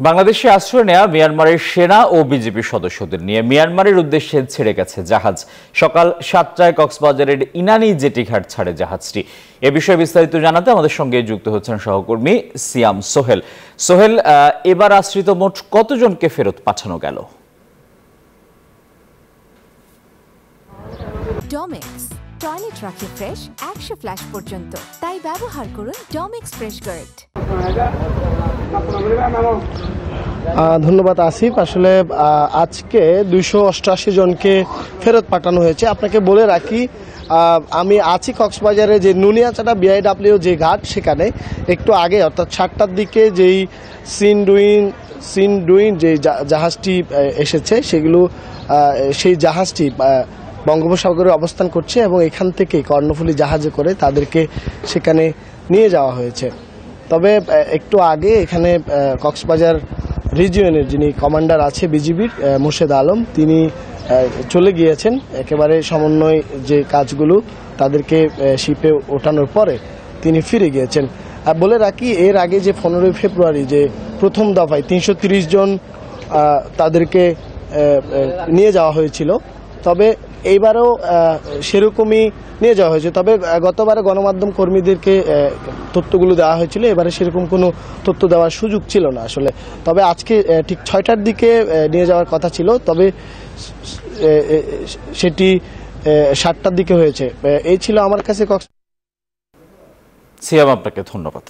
বাংলাদেশে আশ্রয় নেয়া মিয়ানমারের সেনা ও বিজিবি সদস্যদের নিয়ে মিয়ানমারের উদ্দেশ্যে ছেড়ে গেছে জাহাজ। সকাল 7টায় কক্সবাজারের ইনানি জেটিঘাট ছাড়ে জাহাজটি। এ বিষয়ে বিস্তারিত জানাতে আমাদের সঙ্গে যুক্ত হচ্ছেন সহকর্মী সিয়াম সোহেল। সোহেল, এবার আশ্রিত মোট কতজনকে ফেরত পাঠানো গেল? ডমেক্স টয়লেট রাখে ফ্রেশ 100 ফ্ল্যাশ পর্যন্ত, তাই ব্যবহার করুন ডমেক্স ফ্রেশ গার্ড। ধন্যবাদ আসিফ। আসলে আজকে 288 জনকে ফেরত পাঠানো হয়েছে। আপনাকে বলে রাখি, আমি আছি কক্সবাজারে যে নুনিয়াচাটা বিআইডব্লিউ যে ঘাট, সেখানে একটু আগে অর্থাৎ 7টার দিকে যেই সিনডুইন যে জাহাজটি এসেছে সেই জাহাজটি বঙ্গোপসাগরে অবস্থান করছে এবং এখান থেকে কর্ণফুলী জাহাজে করে তাদেরকে সেখানে নিয়ে যাওয়া হয়েছে। তবে একটু আগে এখানে কক্সবাজার রিজিয়নের যিনি কমান্ডার আছে বিজিবির, মোর্শেদ আলম, তিনি চলে গিয়েছেন। একেবারে সমন্বয় যে কাজগুলো তাদেরকে শিপে ওঠানোর পরে তিনি ফিরে গিয়েছেন। বলে রাখি, এর আগে যে 15 ফেব্রুয়ারি যে প্রথম দফায় 330 জন তাদেরকে নিয়ে যাওয়া হয়েছিল, তবে এইবারও সেরকমই নিয়ে যাওয়া হয়েছে। তবে গতবারে গণমাধ্যম কর্মীদেরকে তথ্যগুলো দেওয়া হয়েছিল, এবারে সেরকম কোনো তথ্য দেওয়ার সুযোগ ছিল না আসলে। তবে আজকে ঠিক 6টার দিকে নিয়ে যাওয়ার কথা ছিল, তবে সেটি 7টার দিকে হয়েছে। এই ছিল আমার কাছে সিয়াম, আপনাকে ধন্যবাদ।